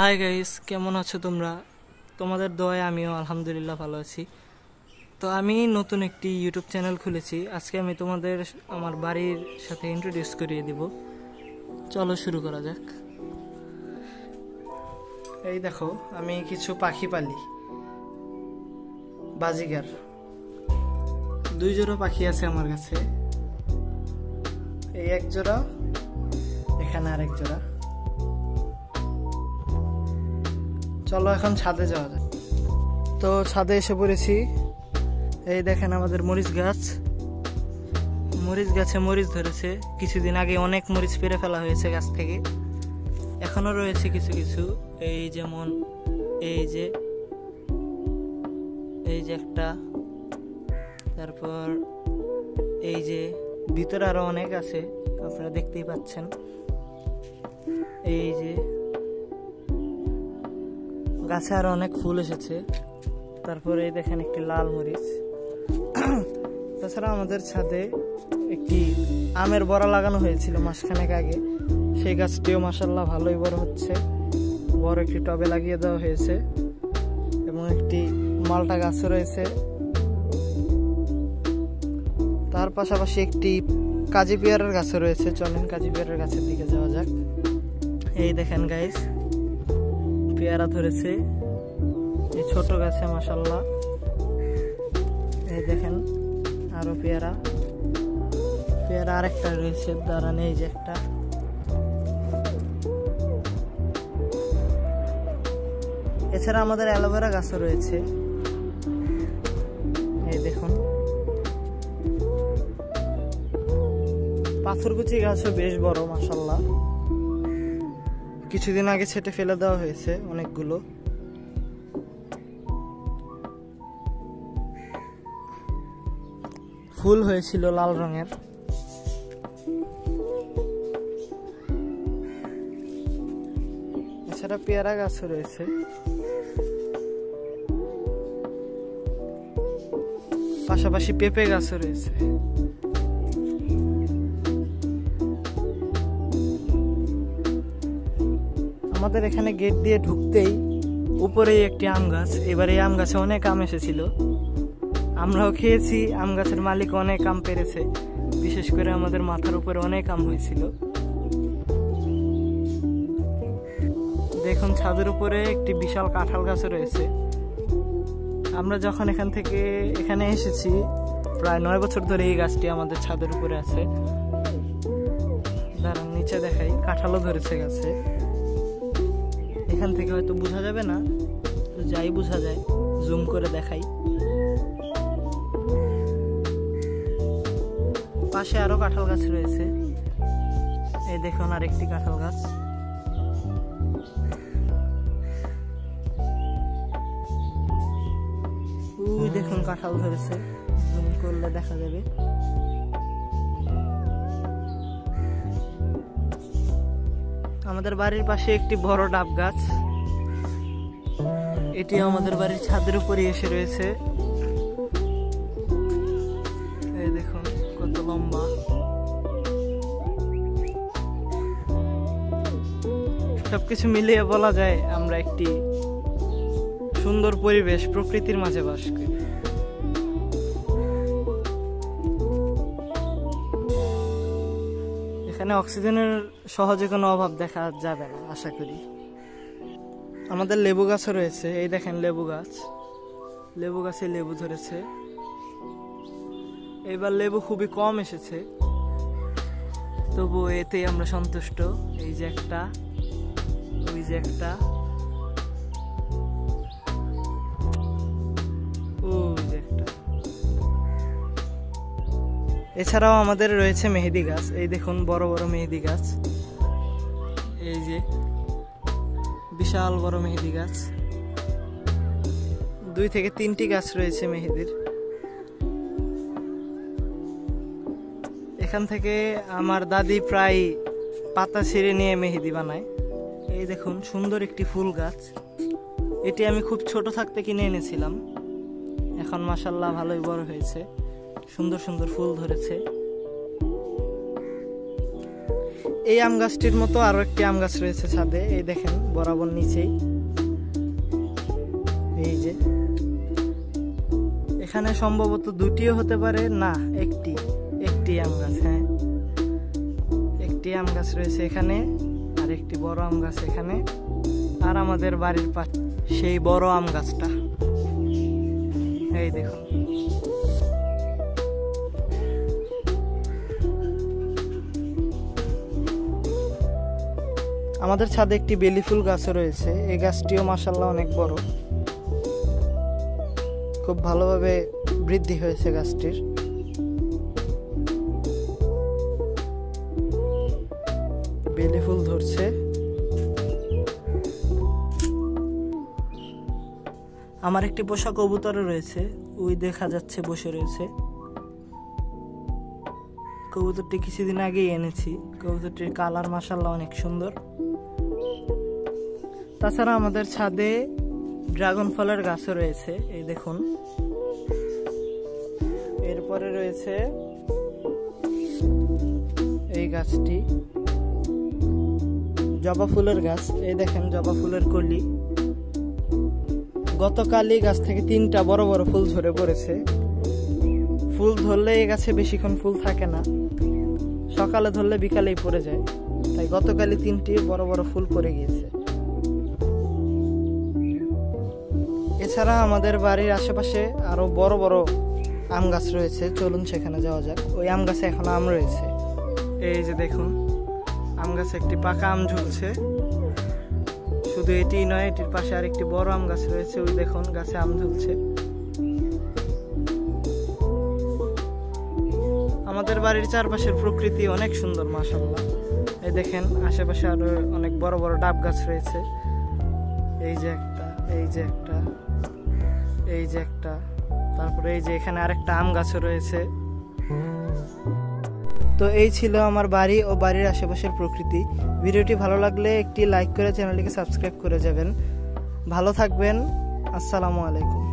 Hi guys, কেমন আছো তোমরা? তোমাদের দোয়ায় আমিও আলহামদুলিল্লাহ ভালো আছি। তো আমি নতুন একটি ইউটিউব চ্যানেল খুলেছি। আজকে আমি তোমাদের আমার বাড়ির সাথে ইন্ট্রোডিউস করিয়ে দিব। চলো শুরু করা যাক। এই দেখো, আমি কিছু পাখি পালি, বাজিগার। 2 জোড়া পাখি আছে আমার কাছে। এই এক জোড়া, এখানে আরেক জোড়া। চলো এখন ছাদে যাওয়া যাক। তো ছাদে এসে পড়েছি। এই দেখেন আমাদের মরিচ গাছ। মরিচ গাছে মরিচ ধরেছে। কিছুদিন আগে অনেক মরিচ পেরে ফেলা হয়েছে গাছ থেকে, এখনো রয়েছে কিছু কিছু। এই যেমন এই যে একটা, তারপর এই যে ভিতরে আরো অনেক আছে, আপনারা দেখতেই পাচ্ছেন। এই যে গাছে আরো অনেক ফুল এসেছে। তারপরে এই দেখেন একটি লাল মরিচ। তাছাড়া আমাদের ছাদে একটি আমের বড়া লাগানো হয়েছিল মাসখানেক আগে। সেই গাছটিও মাশাআল্লাহ ভালোই বড় হচ্ছে। বড় একটি টবে লাগিয়ে দেওয়া হয়েছে এবং একটি মালটা গাছও রয়েছে। তার পাশাপাশি একটি কাজি পেয়ারার গাছও রয়েছে। চলেন কাজি পেয়ারার গাছের দিকে যাওয়া যাক। এই দেখেন গাইস, পেয়ারা ধরেছে এই ছোট গাছে মাশাআল্লাহ। এই দেখেন আরো পেয়ারা আরেকটা রয়েছে, দাঁড়ান। এই যে একটা, এছাড়া আমাদের অ্যালোভেরা গাছও রয়েছে। এই দেখুন, পাথরকুচি গাছও বেশ বড় মাশাআল্লাহ। কিছুদিন আগে ছেটে ফেলে দেওয়া হয়েছে অনেকগুলো। ফুল হয়েছিল লাল রঙের। এছাড়া পেয়ারা গাছও রয়েছে। পাশাপাশি পেঁপে গাছও রয়েছে। আমাদের এখানে গেট দিয়ে ঢুকতেই উপরেই একটি আম গাছ। এবারে আম গাছে অনেক আম এসেছিল, আমরাও খেয়েছি। আম গাছের মালিক অনেক আম পেরেছে, বিশেষ করে আমাদের মাথার উপরে অনেক আম হয়েছিল। দেখুন ছাদের উপরে একটি বিশাল কাঁঠাল গাছ রয়েছে। আমরা যখন এখানে এসেছি, প্রায় 9 বছর ধরে এই গাছটি আমাদের ছাদের উপরে আছে। দাঁড়ান নিচে দেখাই, কাঁঠালও ধরেছে গাছে। এখান থেকে হয়তো বোঝা যাবে না, তো যাই বোঝা যায় জুম করে দেখাই। পাশে আরো কাঁঠাল গাছ রয়েছে। এই দেখুন আরেকটি কাঁঠাল গাছ। ওই দেখুন কাঁঠাল ধরেছে, জুম করলে দেখা যাবে। আমাদের বাড়ির পাশে একটি বড় ডাব গাছ, এটি আমাদের বাড়ির ছাদের উপরে এসে রয়েছে। এই দেখুন কত লম্বা। সবকিছু মিলিয়ে বলা যায় আমরা একটি সুন্দর পরিবেশ, প্রকৃতির মাঝে বাস করি। এখানে অক্সিজেনের সহজে কোনো অভাব দেখা যাবে না আশা করি। আমাদের লেবু গাছও রয়েছে। এই দেখেন লেবু গাছে লেবু ধরেছে। এবার লেবু খুবই কম এসেছে, তবু এতেই আমরা সন্তুষ্ট। এই যে একটা, ওই যে একটা, ওই যে একটা। এছাড়াও আমাদের রয়েছে মেহেদি গাছ। এই দেখুন বড় বড় মেহেদি গাছ। এই যে বিশাল বড় মেহেদি গাছ। 2 থেকে 3টি গাছ রয়েছে মেহেদির। এখান থেকে আমার দাদি প্রায় পাতা ছিঁড়ে নিয়ে মেহেদি বানায়। এই দেখুন সুন্দর একটি ফুল গাছ। এটি আমি খুব ছোট থাকতে কিনে এনেছিলাম। এখন মাশাআল্লাহ ভালোই বড় হয়েছে, সুন্দর সুন্দর ফুল ধরেছে। এই আম গাছটির মতো আরো একটি আম গাছ রয়েছে ছাদে, এই দেখেন বরাবর নিচেই। এই যে এখানে সম্ভবত দুটিও হতে পারে, না একটি আম গাছ, হ্যাঁ একটি আম গাছ রয়েছে এখানে, আর একটি বড় আম গাছ এখানে, আর আমাদের বাড়ির পাশে সেই বড় আম গাছটা, এই দেখুন। আমাদের ছাদে একটি বেলি ফুল গাছও রয়েছে, এই গাছটিও মাশাআল্লাহ অনেক বড়, খুব ভালোভাবে বৃদ্ধি হয়েছে গাছটির। বেলি ফুল ধরছে। আমার একটি পোষা কবুতরও রয়েছে, ওই দেখা যাচ্ছে বসে রয়েছে। কবুতরটি কিছুদিন আগেই এনেছি, কবুতরটির কালার মাশাআল্লাহ অনেক সুন্দর। তাছাড়া আমাদের ছাদে ড্রাগন ফলের গাছও রয়েছে, এই দেখুন। এরপরে রয়েছে এই গাছটি জবা ফুলের গাছ, এই দেখেন জবা ফুলের কলি। গতকালই গাছ থেকে 3টা বড় বড় ফুল ঝরে পড়েছে। ফুল ধরলে এই গাছে বেশিক্ষণ ফুল থাকে না, সকালে ধরলে বিকালেই পড়ে যায়, তাই গতকালই 3টি বড় বড় ফুল পড়ে গিয়েছে। এছাড়া আমাদের বাড়ির আশেপাশে আরো বড় বড় আম গাছ রয়েছে, চলুন সেখানে যাওয়া যাক। ওই আম গাছে এখন আম রয়েছে, এই যে দেখুন আম গাছে একটি পাকা আম ঝুলছে। শুধু এটি নয়, এটির পাশে আরেকটি বড় আম গাছ রয়েছে, ওই দেখুন গাছে আম ঝুলছে। আমাদের বাড়ির চারপাশের প্রকৃতি অনেক সুন্দর মাশাআল্লাহ। এই দেখেন আশেপাশে আরো অনেক বড় বড় ডাব গাছ রয়েছে, এই যে একটা, এই যে একটা, এই যে একটা, তারপরে এই যে এখানে আরেকটা আম গাছও রয়েছে। তো এই ছিল আমার বাড়ি ও বাড়ির আশেপাশের প্রকৃতি। ভিডিওটি ভালো লাগলে একটি লাইক করে চ্যানেলটিকে সাবস্ক্রাইব করে যাবেন। ভালো থাকবেন, আসসালামু আলাইকুম।